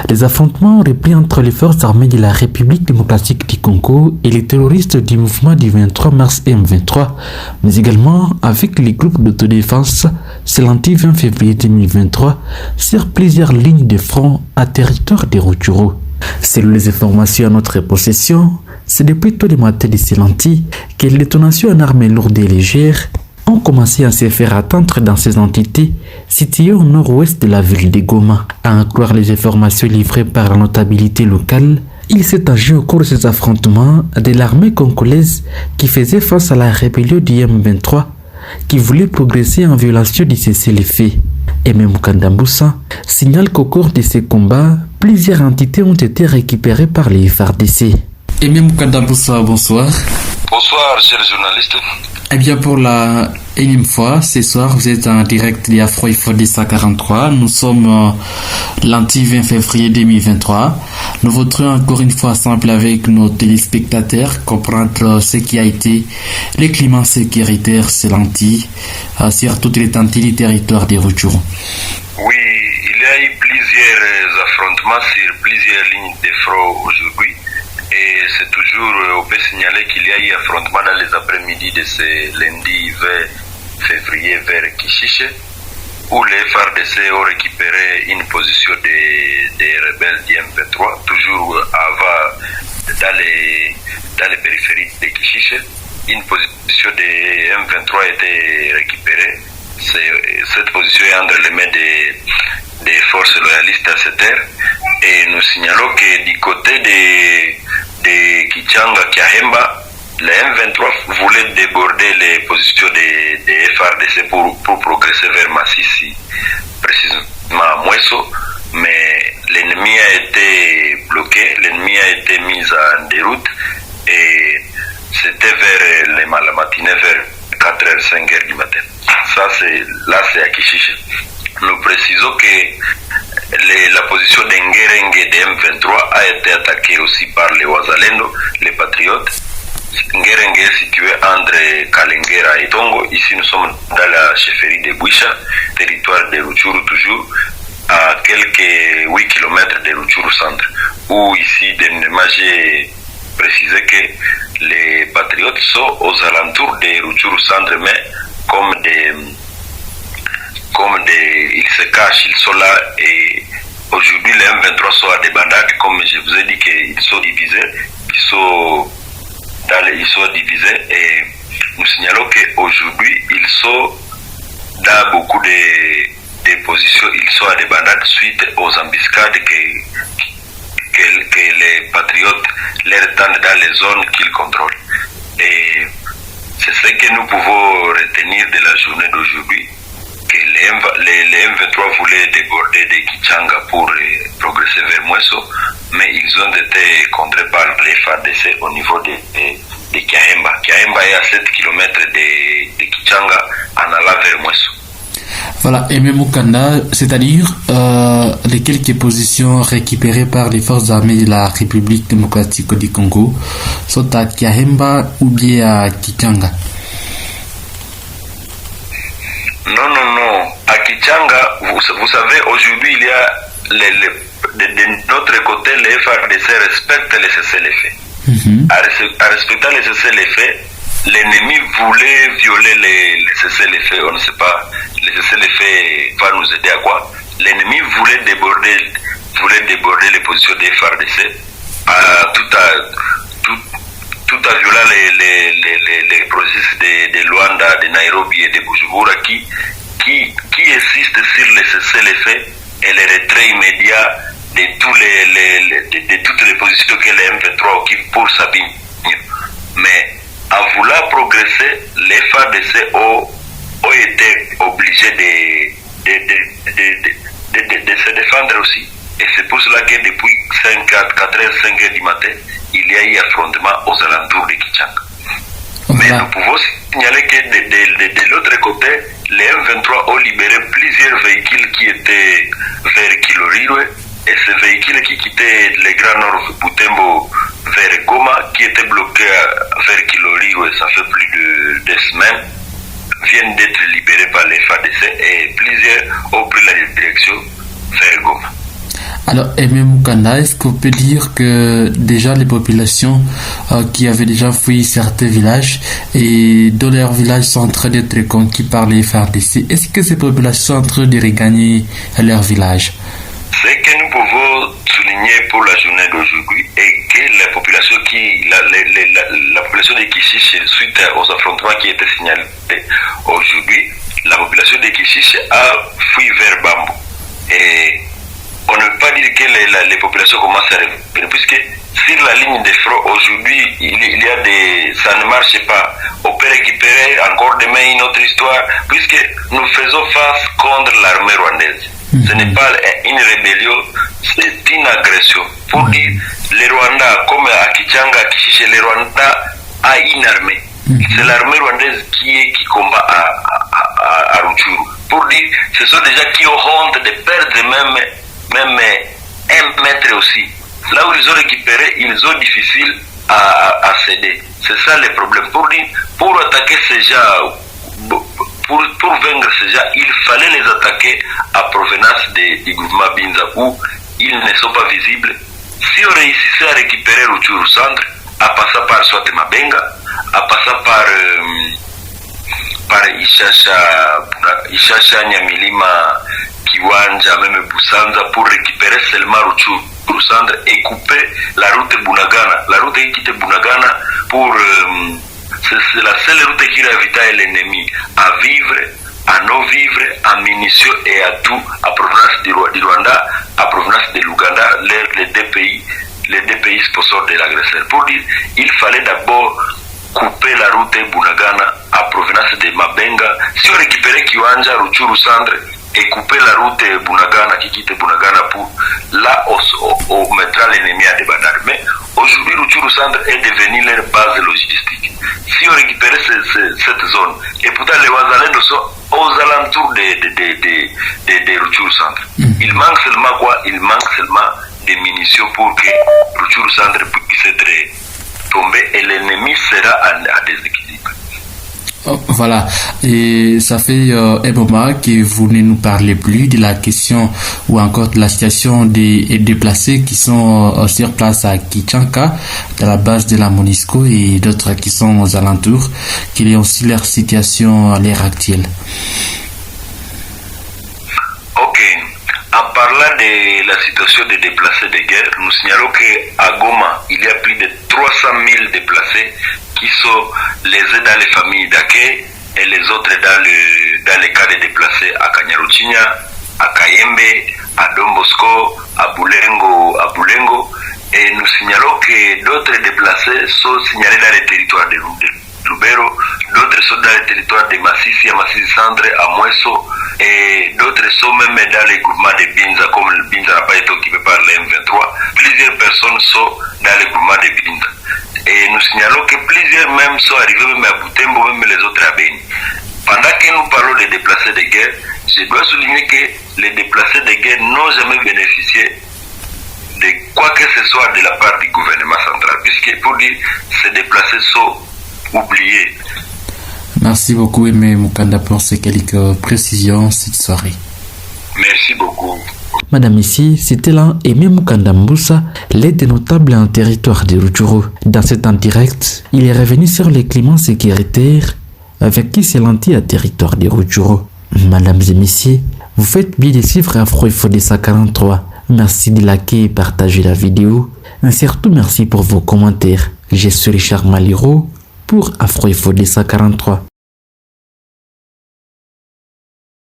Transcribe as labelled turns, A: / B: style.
A: Les affrontements ont repris entre les forces armées de la République démocratique du Congo et les terroristes du mouvement du 23 mars et M23, mais également avec les groupes d'autodéfense ce lundi 20 février 2023 sur plusieurs lignes de front à territoire des Rutshuru. Selon les informations à notre possession, c'est depuis tôt le matin de ce lundi que les détonations en armes lourdes et légères ont commencé à se faire attendre dans ces entités situées au nord-ouest de la ville de Goma. À en croire les informations livrées par la notabilité locale, il s'est agi au cours de ces affrontements de l'armée congolaise qui faisait face à la rébellion du M23 qui voulait progresser en violation du cessez-le-feu. Et même Mukandambusa signale qu'au cours de ces combats, plusieurs entités ont été récupérées par les FARDC. Et même Mukandambusa, bonsoir.
B: Bonsoir, chers journalistes.
A: Eh bien, pour la énième fois, ce soir, vous êtes en direct de Afro Info 143. Nous sommes lundi 20 février 2023. Nous voudrions encore une fois ensemble avec nos téléspectateurs comprendre ce qui a été le climat sécuritaire ce lundi sur toute l'étendue du territoire des Rutshuru.
B: Oui, il y a eu plusieurs affrontements sur plusieurs lignes de front aujourd'hui. Et c'est toujours, on peut signaler qu'il y a eu affrontement dans les après-midi de ce lundi 20 février vers Kishiche, où les FARDC ont récupéré une position des rebelles du M23, toujours dans les périphéries de Kishiche. Une position des M23 a été récupérée. Cette position est entre les mains des forces loyalistes à cette terre. Et nous signalons que du côté de Kichanga, Kiahemba, les M23 voulaient déborder les positions des FARDC pour progresser vers Massissi, précisément à Mweso, mais l'ennemi a été bloqué, l'ennemi a été mis en déroute et c'était vers la matinée, vers 4h, 5h du matin. Ça, c'est à Kishiche. Nous précisons que la position d'Ngerenge de M23 a été attaquée aussi par les Wazalendo, les patriotes. Ngerenge est situé entre Kalengera et Tongo. Ici, nous sommes dans la chefferie de Bouicha, territoire de Rutshuru toujours, à quelques 8 km de Rutshuru centre, où ici, dernièrement, j'ai précisé que les patriotes sont aux alentours de Rutshuru centre, mais ils se cachent, ils sont là et aujourd'hui les M23 sont à des bandades, comme je vous ai dit qu'ils sont divisés, ils sont divisés et nous signalons qu'aujourd'hui ils sont dans beaucoup de positions, ils sont à des bandades suite aux embuscades que les patriotes leur tendent dans les zones qu'ils contrôlent. Et c'est ce que nous pouvons retenir de la journée d'aujourd'hui, que les M23 voulaient déborder de Kichanga pour progresser vers Mweso, mais ils ont été contrés par les FARDC au niveau de Kiahemba. Kiahemba est à 7 km de Kichanga en allant vers Mweso.
A: Voilà, et même Mukanda, c'est-à-dire les quelques positions récupérées par les forces armées de la République démocratique du Congo sont à Kiahemba ou bien à Kichanga?
B: Non. À Kichanga, vous savez, aujourd'hui, il y a de notre côté, les FARDC respectent les cessez-le-feu. À respecter les cessez-le-feu, l'ennemi voulait violer les cessez-le-feu. On ne sait pas, les cessez-le-feu va nous aider à quoi? L'ennemi voulait déborder les positions des FARDC tout en violant les processus de Luanda, de Nairobi et de Bujumbura qui insistent sur les cessez-le-feu et le retrait immédiat de toutes les positions que les M23 occupent pour s'abîmer. Mais en voulant progresser, les FARDC ont été obligés de se défendre aussi. Et c'est pour cela que depuis 4h, 5h du matin, il y a eu affrontement aux alentours de Kichanga. Mais nous pouvons signaler que de l'autre côté, les M23 ont libéré plusieurs véhicules qui étaient vers Kiloriwe, et ces véhicules qui quittaient le Grand Nord Butembo vers Goma, qui étaient bloqués vers Kiloriwe, ça fait plus de 2 semaines, viennent d'être libérés par les FARDC et plusieurs ont pris la direction vers Goma.
A: Alors, Aimé Mukanda, est-ce qu'on peut dire que déjà les populations qui avaient déjà fui certains villages et dont leurs villages sont en train d'être conquis par les FARDC, est-ce que ces populations sont en train de regagner leur village?
B: Ce que nous pouvons souligner pour la journée d'aujourd'hui est que la population la population de Kishiche, suite aux affrontements qui étaient signalés aujourd'hui, la population de Kishiche a fui vers Bambo. Et on ne peut pas dire que les populations commencent à revenir, puisque sur la ligne de front aujourd'hui, il y a ça ne marche pas. On peut récupérer encore demain une autre histoire, puisque nous faisons face contre l'armée rwandaise. Ce n'est pas une rébellion, c'est une agression. Pour dire, les Rwandais, comme à Kichanga, à Kishiche, les Rwandais a une armée. C'est l'armée rwandaise qui combat à Rutshuru. Pour dire, ce sont des gens qui ont honte de perdre même 1 mètre aussi. Là où ils ont récupéré, ils ont difficile à céder. C'est ça le problème. Pour attaquer ces gens, pour vaincre ces gens, il fallait les attaquer à provenance du mouvement Binza où ils ne sont pas visibles. Si on réussissait à récupérer Rutshuru centre, à passer par soit Mabenga, à passer par Ishasha, Nyamilima, Kiwanja, même Busanza, pour récupérer seulement Rutshuru centre et couper la route Bunagana. La route qui quitte Bunagana pour c'est la seule route qui ravitaille l'ennemi à vivre, à non-vivre, à munitions et à tout, à provenance du Rwanda, à provenance de l'Ouganda, les deux pays sponsors de l'agresseur. Pour dire, il fallait d'abord couper la route Bunagana à provenance de Mabenga. Si on récupérait Kiwanja, Rutshuru centre et couper la route Bunagana qui quitte Bunagana pour là on mettra l'ennemi à débattre. Mais aujourd'hui Rutshuru centre est devenu leur base logistique. Si on récupérait cette zone, et pourtant les Wazalendo sont aux alentours de Rutshuru centre. Il manque seulement quoi? Il manque seulement des munitions pour que Rutshuru centre puisse être tombé et l'ennemi sera à déséquilibre.
A: Voilà, et ça fait un moment que vous ne nous parlez plus de la question ou encore de la situation des déplacés qui sont sur place à Kichanka, dans la base de la MONUSCO et d'autres qui sont aux alentours, quelle est aussi leur situation à l'heure actuelle.
B: Ok, en parlant de la situation des déplacés de guerre, nous signalons qu'à Goma, il y a plus de 300 000 déplacés qui sont lésés dans les familles d'accueil et les autres dans les cas de déplacés à Kanyaruchinya, à Kayembe, à Don Bosco, à Bulengo. Et nous signalons que d'autres déplacés sont signalés dans les territoires de Lubero, d'autres sont dans les territoires de Massissi, à Massissi Centre, à Mweso, et d'autres sont même dans les groupements de Binza, comme le Binza n'a pas été occupé par les M23. Plusieurs personnes sont dans les groupements de Binza. Et nous signalons que plusieurs même sont arrivés même à Butembo, même les autres à Beni. Pendant que nous parlons des déplacés de guerre, je dois souligner que les déplacés de guerre n'ont jamais bénéficié de quoi que ce soit de la part du gouvernement central, puisque pour dire, ces déplacés sont oubliés.
A: Merci beaucoup Aimé Mukanda pour ces quelques précisions cette soirée.
B: Merci beaucoup.
A: Madame ici, c'était là Aimé Mukanda Mbusa, l'aide notable en territoire de Rutshuru. Dans cet en direct, il est revenu sur les climats sécuritaires avec qui s'est lenti à territoire de Rutshuru. Mesdames et messieurs, vous faites bien de suivre Afro FODESA 43. Merci de liker et partager la vidéo. Et surtout, merci pour vos commentaires. Je suis Richard Maliro pour Afro FODESA 43.